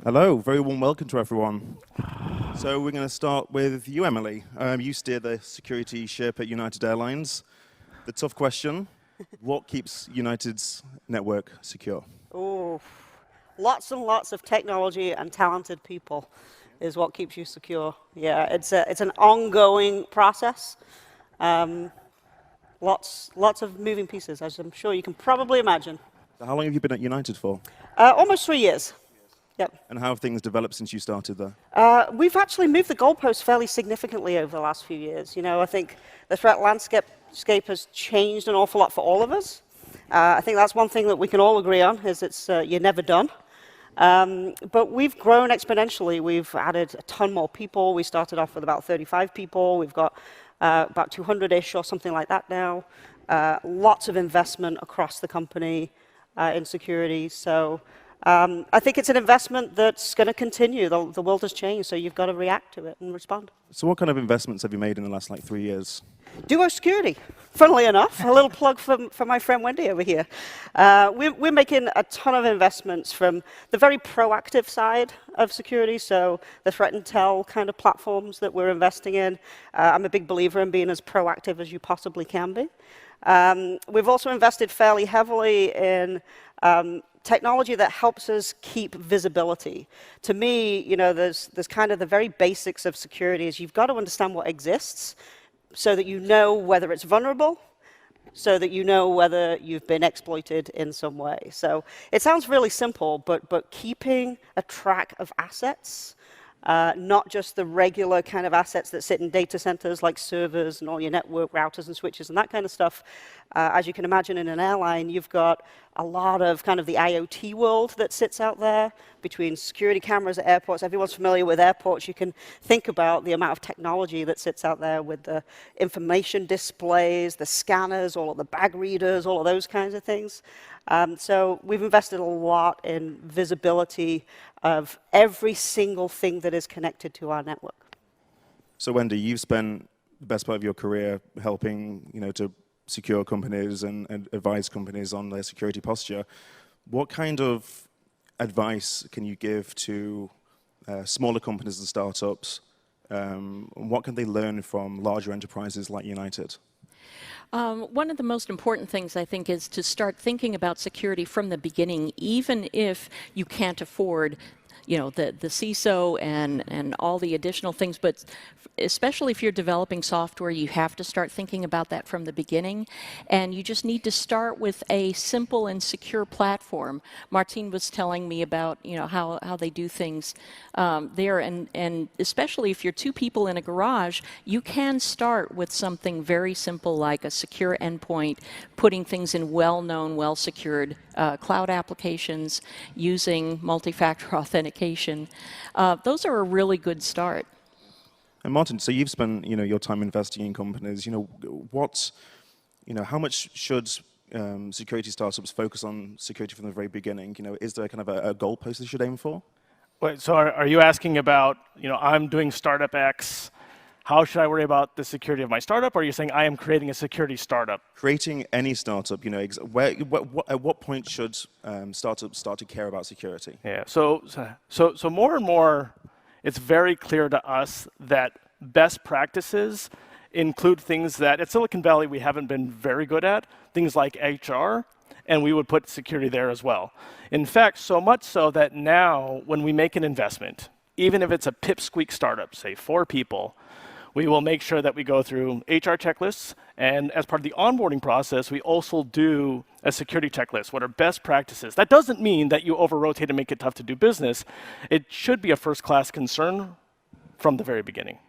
Hello, very warm welcome to everyone. So we're going to start with you, Emily. You steer the security ship at United Airlines. The tough question, what keeps United's network secure? Oh, lots and lots of technology and talented people is what keeps you secure. Yeah, it's an ongoing process. Lots of moving pieces, as I'm sure you can probably imagine. So how long have you been at United for? Almost 3 years. Yep. And how have things developed since you started there? We've actually moved the goalposts fairly significantly over the last few years. You know, I think the threat landscape has changed an awful lot for all of us. I think that's one thing that we can all agree on, is you're never done. But we've grown exponentially. We've added a ton more people. We started off with about 35 people. We've got about 200-ish or something like that now. Lots of investment across the company in security. So I think it's an investment that's going to continue. The world has changed, so you've got to react to it and respond. So what kind of investments have you made in the last 3 years? Duo security, funnily enough. A little plug for my friend Wendy over here. We're making a ton of investments from the very proactive side of security, so the threat intel kind of platforms that we're investing in. I'm a big believer in being as proactive as you possibly can be. We've also invested fairly heavily in technology that helps us keep visibility. To me, you know, there's kind of the very basics of security is you've got to understand what exists so that you know whether it's vulnerable, so that you know whether you've been exploited in some way. So it sounds really simple, but keeping a track of assets, not just the regular kind of assets that sit in data centers like servers and all your network routers and switches and that kind of stuff. As you can imagine, in an airline, you've got a lot of kind of the IoT world that sits out there between security cameras at airports. Everyone's familiar with airports. You can think about the amount of technology that sits out there with the information displays, the scanners, all of the bag readers, all of those kinds of things. So we've invested a lot in visibility of every single thing that is connected to our network. So Wendy, you've spent the best part of your career helping, to secure companies and advise companies on their security posture. What kind of advice can you give to smaller companies and startups? What can they learn from larger enterprises like United? One of the most important things, I think, is to start thinking about security from the beginning, even if you can't afford the CISO and all the additional things, but especially if you're developing software, you have to start thinking about that from the beginning, and you just need to start with a simple and secure platform. Martine was telling me about how they do things there, and especially if you're two people in a garage, you can start with something very simple like a secure endpoint, putting things in well-known, well-secured cloud applications using multi-factor authentication. Those are a really good start. And Martin, so you've spent your time investing in companies. How much should security startups focus on security from the very beginning? Is there kind of a goalpost they should aim for? Wait, so are you asking about I'm doing startup X? How should I worry about the security of my startup? Or are you saying I am creating a security startup? Creating any startup, at what point should startups start to care about security? Yeah, so more and more, it's very clear to us that best practices include things that at Silicon Valley we haven't been very good at, things like HR, and we would put security there as well. In fact, so much so that now when we make an investment, even if it's a pipsqueak startup, say 4 people, we will make sure that we go through HR checklists, and as part of the onboarding process, we also do a security checklist. What are best practices? That doesn't mean that you over-rotate and make it tough to do business. It should be a first-class concern from the very beginning.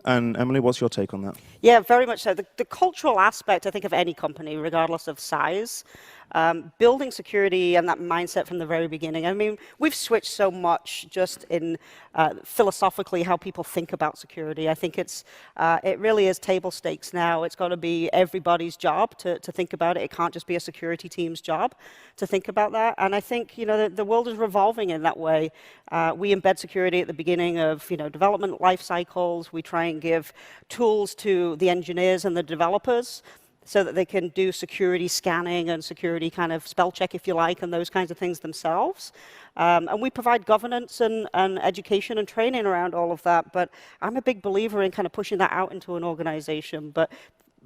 And Emily, what's your take on that? Yeah, very much so. The cultural aspect, I think, of any company, regardless of size, building security and that mindset from the very beginning. I mean, we've switched so much just in philosophically how people think about security. I think it really is table stakes now. It's got to be everybody's job to think about it. It can't just be a security team's job to think about that. And I think the world is revolving in that way. We embed security at the beginning of development life cycles. We try and give tools to the engineers and the developers so that they can do security scanning and security kind of spell check, if you like, and those kinds of things themselves. And we provide governance and education and training around all of that. But I'm a big believer in kind of pushing that out into an organization. But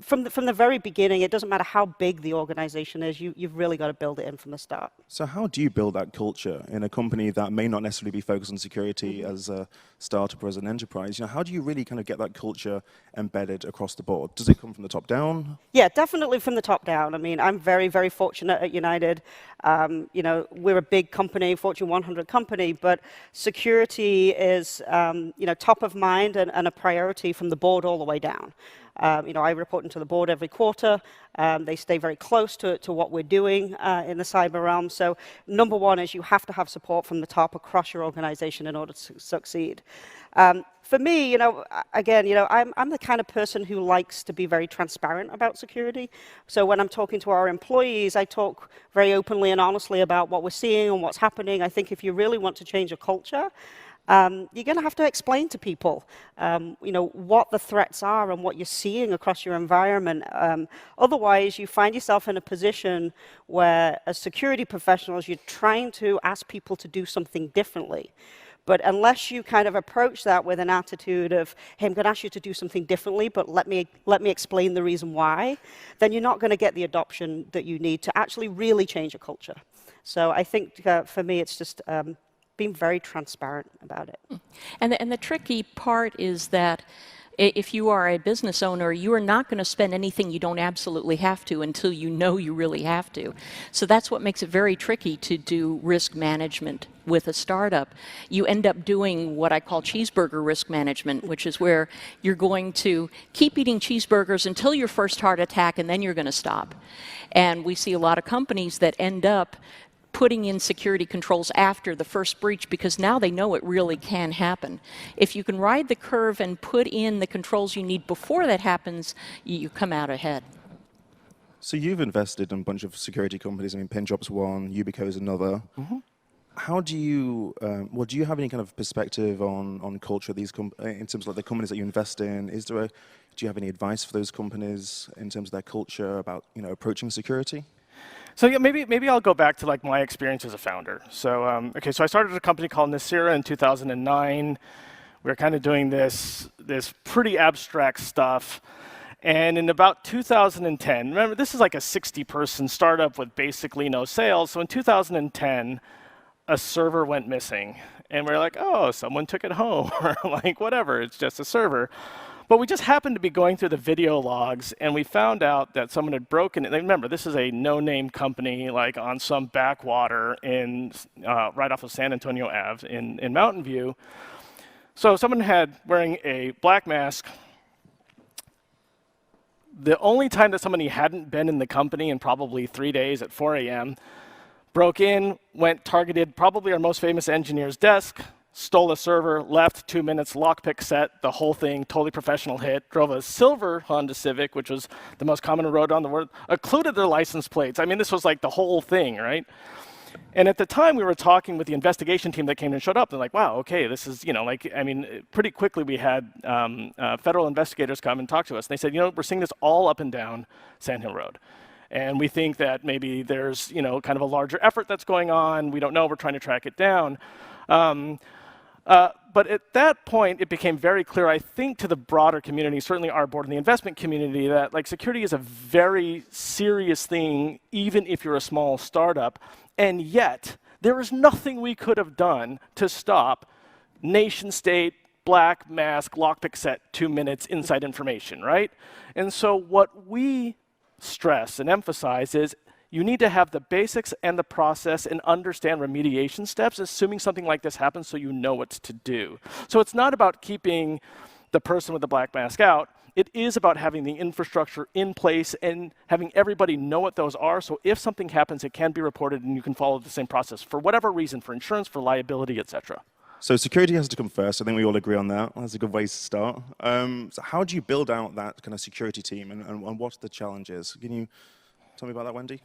from the very beginning, it doesn't matter how big the organization is, you've really got to build it in from the start. So how do you build that culture in a company that may not necessarily be focused on security as a startup or as an enterprise? You know, how do you really kind of get that culture embedded across the board? Does it come from the top down? Yeah, definitely from the top down. I mean, I'm very, very fortunate at United. You know, we're a big company, Fortune 100 company, but security is, you know, top of mind and a priority from the board all the way down. You know, I report into the board every quarter. They stay very close to what we're doing in the cyber realm. So number one is you have to have support from the top across your organization in order to succeed. For me, you know, again, you know, I'm the kind of person who likes to be very transparent about security. So when I'm talking to our employees, I talk very openly and honestly about what we're seeing and what's happening. I think if you really want to change a culture, you're going to have to explain to people, you know, what the threats are and what you're seeing across your environment. Otherwise, you find yourself in a position where, as security professionals, you're trying to ask people to do something differently. But unless you kind of approach that with an attitude of, hey, I'm going to ask you to do something differently, but let me explain the reason why, then you're not going to get the adoption that you need to actually really change a culture. So I think for me, it's just being very transparent about it. And the tricky part is that if you are a business owner, you are not going to spend anything you don't absolutely have to until you know you really have to. So that's what makes it very tricky to do risk management with a startup. You end up doing what I call cheeseburger risk management, which is where you're going to keep eating cheeseburgers until your first heart attack, and then you're going to stop. And we see a lot of companies that end up putting in security controls after the first breach because now they know it really can happen. If you can ride the curve and put in the controls you need before that happens, you come out ahead. So you've invested in a bunch of security companies. I mean, PinDrop's one, Yubico is another. How do you, well, do you have any kind of perspective on culture of these in terms of like the companies that you invest in? Do you have any advice for those companies in terms of their culture about, you know, approaching security? So yeah, maybe I'll go back to like my experience as a founder. So okay, so I started a company called Nasira in 2009. We were kind of doing this pretty abstract stuff. And in about 2010, remember this is like a 60-person startup with basically no sales. So in 2010, a server went missing. And we were like, oh, someone took it home, or like whatever, it's just a server. But we just happened to be going through the video logs, and we found out that someone had broken it. Remember, this is a no-name company, like on some backwater in right off of San Antonio Ave in Mountain View. So someone had wearing a black mask. The only time that somebody hadn't been in the company in probably 3 days at 4 a.m. broke in, went targeted probably our most famous engineer's desk, stole a server, left, 2 minutes, lockpick set, the whole thing, totally professional hit, drove a silver Honda Civic, which was the most common road on the world, occluded their license plates. I mean, this was like the whole thing, right? And at the time, we were talking with the investigation team that came and showed up. They're like, wow, okay, this is, you know, like, I mean, pretty quickly we had federal investigators come and talk to us. And they said, you know, we're seeing this all up and down Sand Hill Road. And we think that maybe there's, you know, kind of a larger effort that's going on. We don't know. We're trying to track it down. But at that point, it became very clear, I think, to the broader community, certainly our board and the investment community, that like security is a very serious thing, even if you're a small startup. And yet, there is nothing we could have done to stop nation state, black mask, lockpick set, 2 minutes inside information, right? And so what we stress and emphasize is you need to have the basics and the process and understand remediation steps, assuming something like this happens so you know what to do. So it's not about keeping the person with the black mask out. It is about having the infrastructure in place and having everybody know what those are. So if something happens, it can be reported and you can follow the same process for whatever reason, for insurance, for liability, et cetera. So security has to come first. I think we all agree on that. That's a good way to start. So how do you build out that kind of security team and what are the challenges? Can you Tell me about that, Wendy.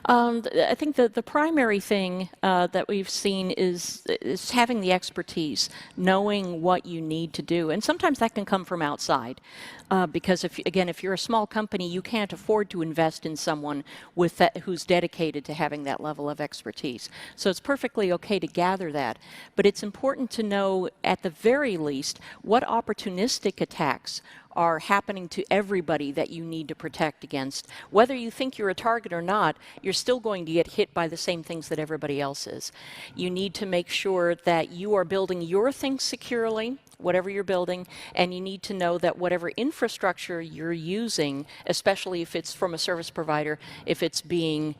I think that the primary thing that we've seen is having the expertise, knowing what you need to do. And sometimes that can come from outside. Because, if you're a small company, you can't afford to invest in someone who's dedicated to having that level of expertise. So it's perfectly okay to gather that. But it's important to know, at the very least, what opportunistic attacks are happening to everybody that you need to protect against. Whether you think you're a target or not, you're still going to get hit by the same things that everybody else is. You need to make sure that you are building your things securely, whatever you're building, and you need to know that whatever infrastructure you're using, especially if it's from a service provider, if it's being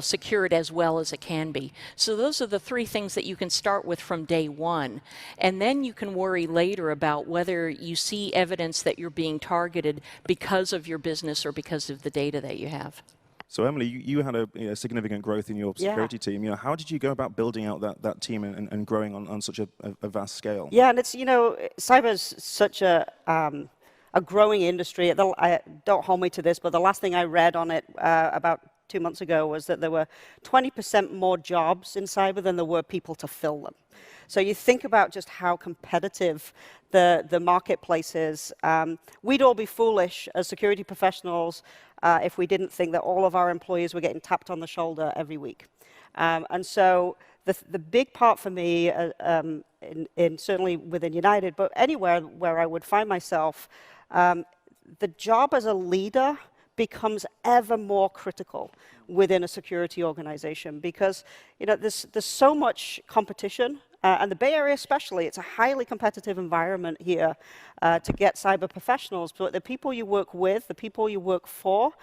secured as well as it can be. So those are the three things that you can start with from day one. And then you can worry later about whether you see evidence that you're being targeted because of your business or because of the data that you have. So Emily, you had a significant growth in your security team. How did you go about building out that team and growing on such a vast scale? Yeah, and it's, cyber's such a growing industry. Don't hold me to this, but the last thing I read on it about 2 months ago was that there were 20% more jobs in cyber than there were people to fill them. So you think about just how competitive the marketplace is. We'd all be foolish as security professionals if we didn't think that all of our employees were getting tapped on the shoulder every week. And so the big part for me, certainly within United, but anywhere where I would find myself, the job as a leader becomes ever more critical within a security organization because there's so much competition, and the Bay Area especially, it's a highly competitive environment here to get cyber professionals, but the people you work with, the people you work for,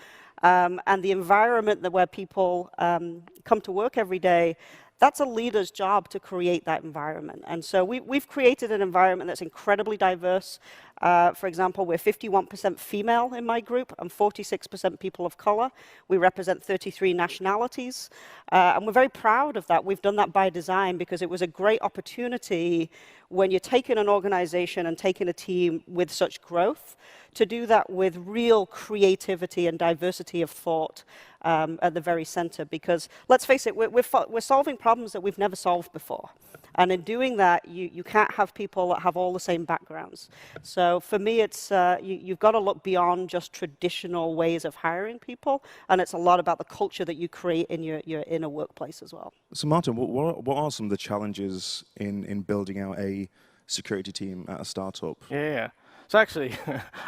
and the environment where people come to work every day, that's a leader's job to create that environment. And so we've created an environment that's incredibly diverse. For example, we're 51% female in my group and 46% people of color. We represent 33 nationalities. And we're very proud of that. We've done that by design because it was a great opportunity when you're taking an organization and taking a team with such growth to do that with real creativity and diversity of thought at the very center. Because let's face it, we're solving problems that we've never solved before. And in doing that, you can't have people that have all the same backgrounds. So for me, it's you've got to look beyond just traditional ways of hiring people, and it's a lot about the culture that you create in your inner workplace as well. So Martin, what are some of the challenges in building out a security team at a startup? Yeah. So actually,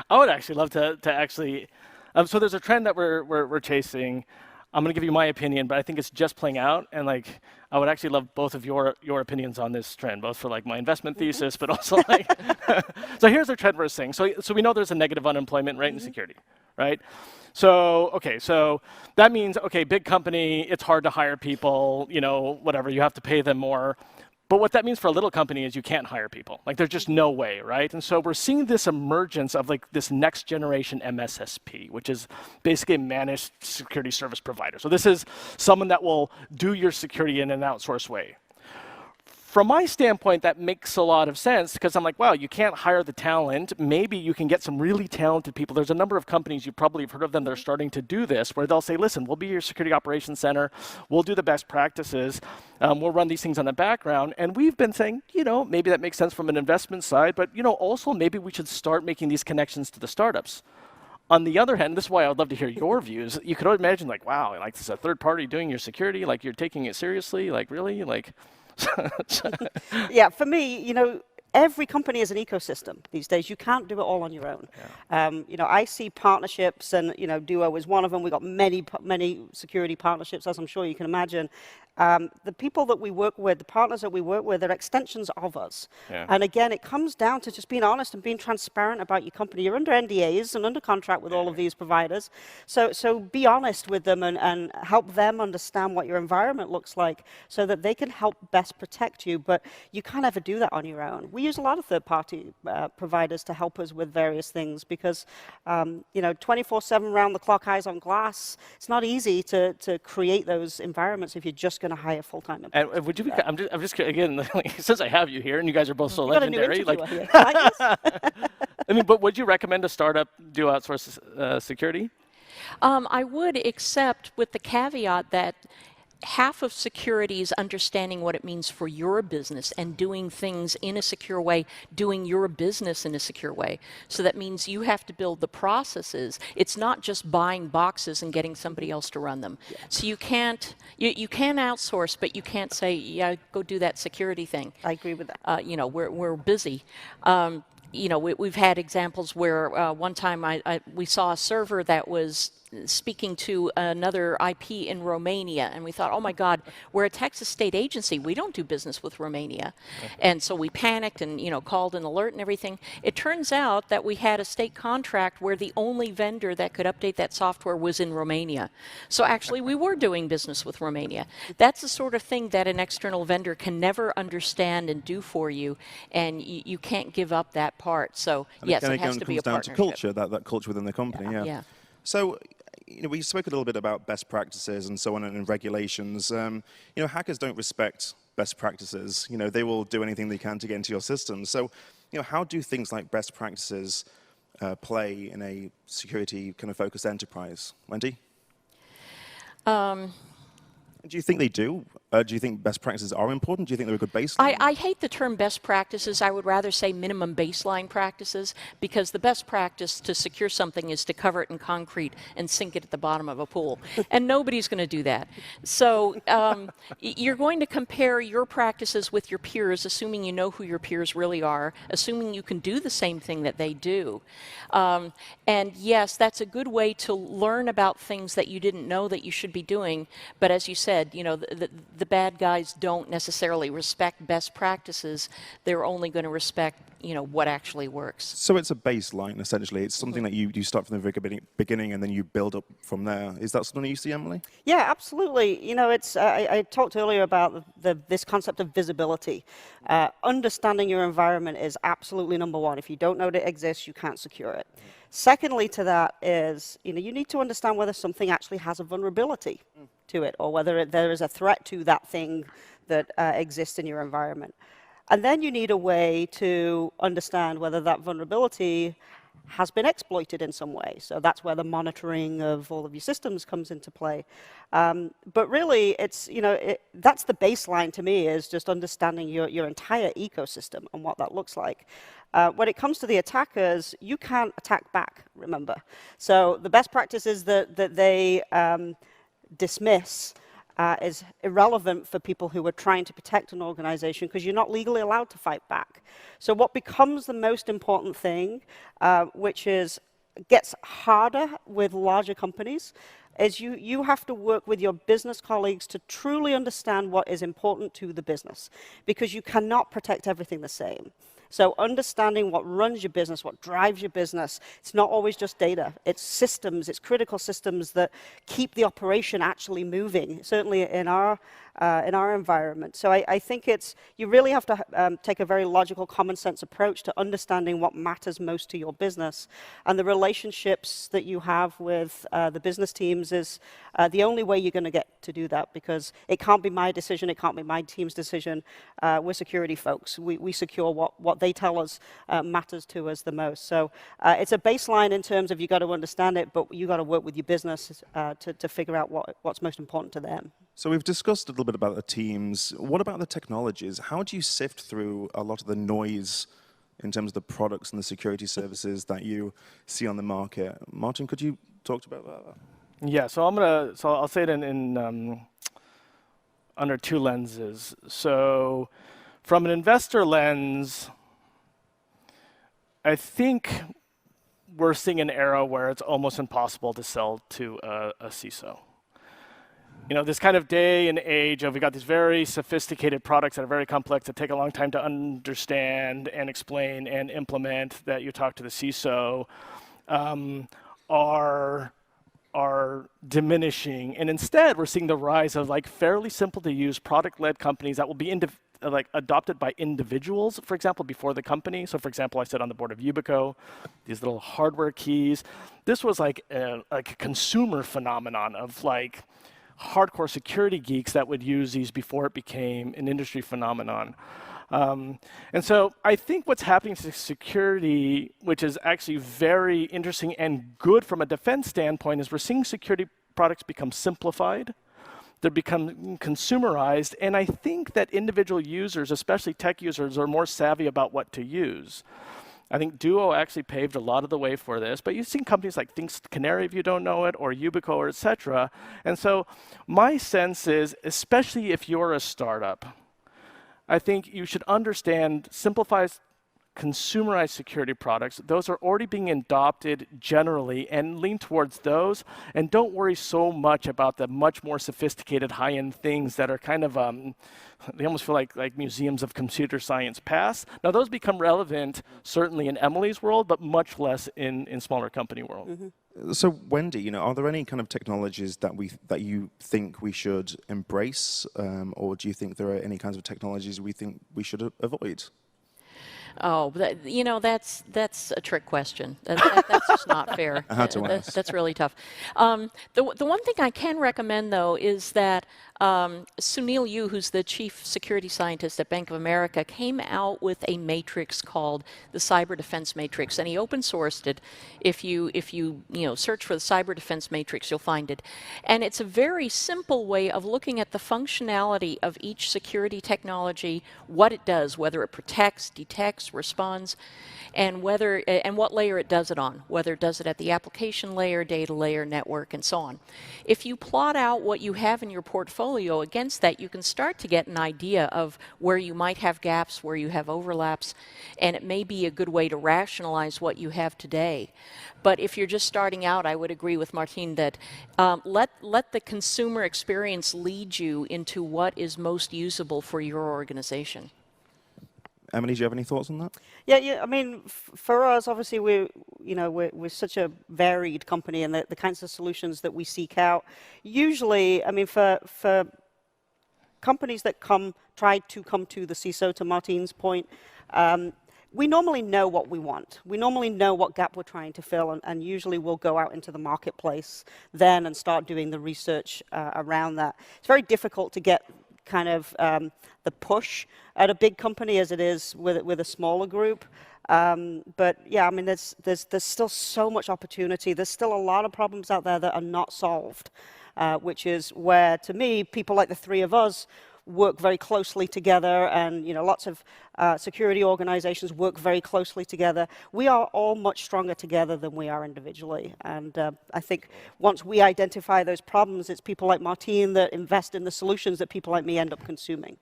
I would actually love to actually. So there's a trend that we're chasing. I'm going to give you my opinion, but I think it's just playing out, and I would actually love both of your opinions on this trend, both for my investment thesis, but also So here's the trend we're seeing. So we know there's a negative unemployment rate in security, right? So so that means big company, it's hard to hire people, whatever, you have to pay them more. But what that means for a little company is you can't hire people. There's just no way, right? And so we're seeing this emergence of this next generation MSSP, which is basically a managed security service provider. So this is someone that will do your security in an outsourced way. From my standpoint, that makes a lot of sense because I'm like, wow, you can't hire the talent. Maybe you can get some really talented people. There's a number of companies, you probably have heard of them, that are starting to do this, where they'll say, listen, we'll be your security operations center. We'll do the best practices. We'll run these things on the background. And we've been saying, maybe that makes sense from an investment side, but also maybe we should start making these connections to the startups. On the other hand, this is why I would love to hear your views. You could imagine wow, this is a third party doing your security, you're taking it seriously, really? Yeah, for me, every company is an ecosystem these days. You can't do it all on your own. Yeah. I see partnerships, and Duo is one of them. We've got many security partnerships, as I'm sure you can imagine. The people that we work with, the partners that we work with, are extensions of us. Yeah. And again, it comes down to just being honest and being transparent about your company. You're under NDAs and under contract with all of these providers. So be honest with them and help them understand what your environment looks like so that they can help best protect you. But you can't ever do that on your own. We use a lot of third-party providers to help us with various things because, 24/7 round-the-clock eyes on glass, it's not easy to create those environments if you're just going to hire full-time employees. And would you be, I'm just again, since I have you here and you guys are both so legendary, here. but would you recommend a startup do outsource security? I would, except with the caveat that half of security is understanding what it means for your business and doing things in a secure way, doing your business in a secure way. So that means you have to build the processes. It's not just buying boxes and getting somebody else to run them. Yeah. So you can't, you can outsource, but you can't say, yeah, go do that security thing. I agree with that. You know, we're busy. You know, we've had examples where one time we saw a server that was speaking to another IP in Romania, and we thought, oh my God, we're a Texas state agency. We don't do business with Romania. Okay. And so we panicked and, you know, called an alert and everything. It turns out that we had a state contract where the only vendor that could update that software was in Romania. So actually we were doing business with Romania. That's the sort of thing that an external vendor can never understand and do for you, and you can't give up that part. So and yes, it has to be a partnership. Comes down to culture, that culture within the company, yeah. So, you know, we spoke a little bit about best practices and so on and regulations. You know, hackers don't respect best practices. You know, they will do anything they can to get into your system. So, you know, how do things like best practices play in a security kind of focused enterprise? Wendy? Do you think they do? Do you think best practices are important? Do you think they're a good baseline? I hate the term best practices. I would rather say minimum baseline practices, because the best practice to secure something is to cover it in concrete and sink it at the bottom of a pool. And nobody's going to do that. So you're going to compare your practices with your peers, assuming you know who your peers really are, assuming you can do the same thing that they do. And yes, that's a good way to learn about things that you didn't know that you should be doing. But as you said, you know, the bad guys don't necessarily respect best practices. They're only going to respect, you know, what actually works. So it's a baseline, essentially. It's something that you start from the very beginning and then you build up from there. Is that something you see, Emily? Yeah, absolutely. You know, it's I talked earlier about this concept of visibility. Understanding your environment is absolutely number one. If you don't know that it exists, you can't secure it. Secondly to that is, you know, you need to understand whether something actually has a vulnerability to it, or whether there is a threat to that thing that exists in your environment. And then you need a way to understand whether that vulnerability has been exploited in some way. So that's where the monitoring of all of your systems comes into play. But really, it's, you know, that's the baseline to me, is just understanding your entire ecosystem and what that looks like. When it comes to the attackers, you can't attack back, remember. So the best practices that they dismiss is irrelevant for people who are trying to protect an organization, because you're not legally allowed to fight back. So what becomes the most important thing, which gets harder with larger companies, is you have to work with your business colleagues to truly understand what is important to the business, because you cannot protect everything the same. So understanding what runs your business, what drives your business, it's not always just data. It's systems, it's critical systems that keep the operation actually moving, certainly in our environment. So I think you really have to take a very logical, common sense approach to understanding what matters most to your business. And the relationships that you have with the business teams is the only way you're going to get to do that, because it can't be my decision, it can't be my team's decision. We're security folks. We secure what they tell us matters to us the most. So it's a baseline in terms of you got to understand it, but you got to work with your business to figure out what's most important to them. So we've discussed a little bit about the teams. What about the technologies? How do you sift through a lot of the noise in terms of the products and the security services that you see on the market? Martin, could you talk about that? Yeah, so I'll say it in under two lenses. So from an investor lens, I think we're seeing an era where it's almost impossible to sell to a CISO. You know, this kind of day and age of, we got these very sophisticated products that are very complex, that take a long time to understand and explain and implement, that you talk to the CISO, are diminishing. And instead, we're seeing the rise of like fairly simple to use product-led companies that will be adopted by individuals, for example, before the company. So for example, I sit on the board of Yubico, these little hardware keys. This was like a consumer phenomenon of like hardcore security geeks that would use these before it became an industry phenomenon. And so I think what's happening to security, which is actually very interesting and good from a defense standpoint, is we're seeing security products become simplified. They're becoming consumerized, and I think that individual users, especially tech users, are more savvy about what to use. I think Duo actually paved a lot of the way for this, but you've seen companies like Think Canary, if you don't know it, or Yubico, or et cetera. And so my sense is, especially if you're a startup, I think you should understand, simplify, consumerized security products. Those are already being adopted generally, and lean towards those. And don't worry so much about the much more sophisticated high-end things that are kind of, they almost feel like museums of computer science past. Now those become relevant certainly in Emily's world, but much less in smaller company world. Mm-hmm. So Wendy, are there any kind of technologies that you think we should embrace, or do you think there are any kinds of technologies we think we should avoid? Oh, that's a trick question. That's just not fair. I had to ask. That's really tough. The one thing I can recommend, though, is that Sunil Yu, who's the chief security scientist at Bank of America, came out with a matrix called the Cyber Defense Matrix, and he open sourced it. If you search for the Cyber Defense Matrix, you'll find it. And it's a very simple way of looking at the functionality of each security technology, what it does, whether it protects, detects, responds, and what layer it does it on, whether it does it at the application layer, data layer, network, and so on. If you plot out what you have in your portfolio against that, you can start to get an idea of where you might have gaps, where you have overlaps, and it may be a good way to rationalize what you have today. But if you're just starting out, I would agree with Martin that let the consumer experience lead you into what is most usable for your organization. Emily, do you have any thoughts on that? Yeah. I mean, for us, obviously, we're such a varied company, and the kinds of solutions that we seek out. Usually, I mean, for companies that try to come to the CISO, to Martin's point, we normally know what we want. We normally know what gap we're trying to fill, and usually we'll go out into the marketplace then and start doing the research around that. It's very difficult to get kind of the push at a big company as it is with a smaller group. But yeah, I mean, there's still so much opportunity. There's still a lot of problems out there that are not solved, which is where, to me, people like the three of us work very closely together, and lots of security organizations work very closely together. We are all much stronger together than we are individually. And I think once we identify those problems, it's people like Martin that invest in the solutions that people like me end up consuming.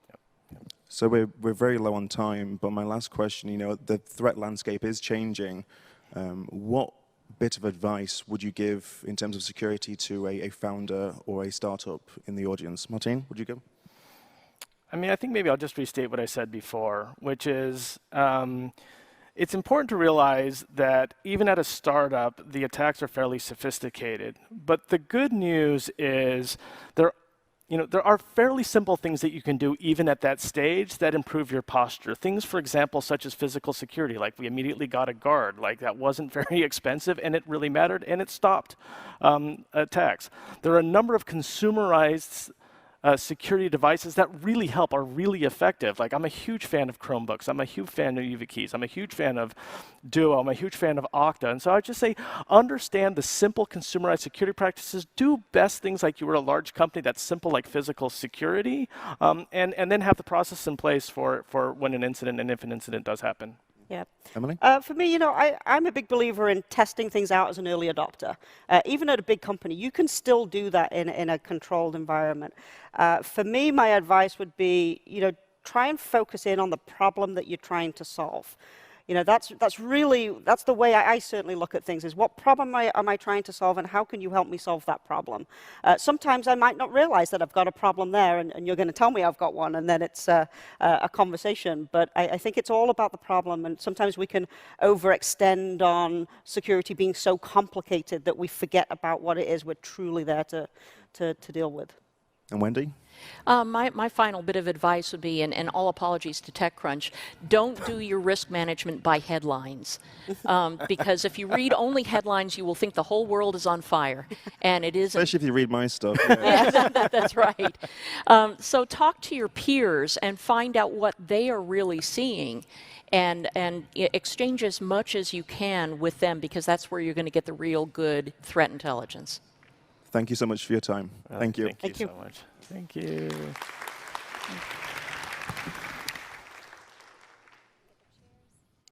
So we're very low on time, but my last question, the threat landscape is changing. What bit of advice would you give in terms of security to a founder or a startup in the audience? Martin, would you go? I mean, I think maybe I'll just restate what I said before, which is it's important to realize that even at a startup, the attacks are fairly sophisticated. But the good news is there are fairly simple things that you can do even at that stage that improve your posture. Things, for example, such as physical security, like we immediately got a guard, like that wasn't very expensive and it really mattered and it stopped attacks. There are a number of consumerized security devices that really help, are really effective. Like I'm a huge fan of Chromebooks. I'm a huge fan of YubiKeys. I'm a huge fan of Duo. I'm a huge fan of Okta. And so I would just say, understand the simple consumerized security practices. Do best things like you were a large company that's simple, like physical security, and then have the process in place for when an incident and if an incident does happen. Yeah. Emily? For me, I'm a big believer in testing things out as an early adopter. Even at a big company, you can still do that in a controlled environment. For me, my advice would be, try and focus in on the problem that you're trying to solve. That's the way I certainly look at things, is what problem am I trying to solve, and how can you help me solve that problem? Sometimes I might not realize that I've got a problem there, and you're going to tell me I've got one, and then it's a conversation. But I think it's all about the problem, and sometimes we can overextend on security being so complicated that we forget about what it is we're truly there to deal with. And Wendy? My final bit of advice would be, and all apologies to TechCrunch, don't do your risk management by headlines. Because if you read only headlines, you will think the whole world is on fire, and it isn't. Especially if you read my stuff. Yeah. Yeah, that's right. So talk to your peers and find out what they are really seeing, and exchange as much as you can with them, because that's where you're going to get the real good threat intelligence. Thank you so much for your time. Thank you. Thank you so much. Thank you.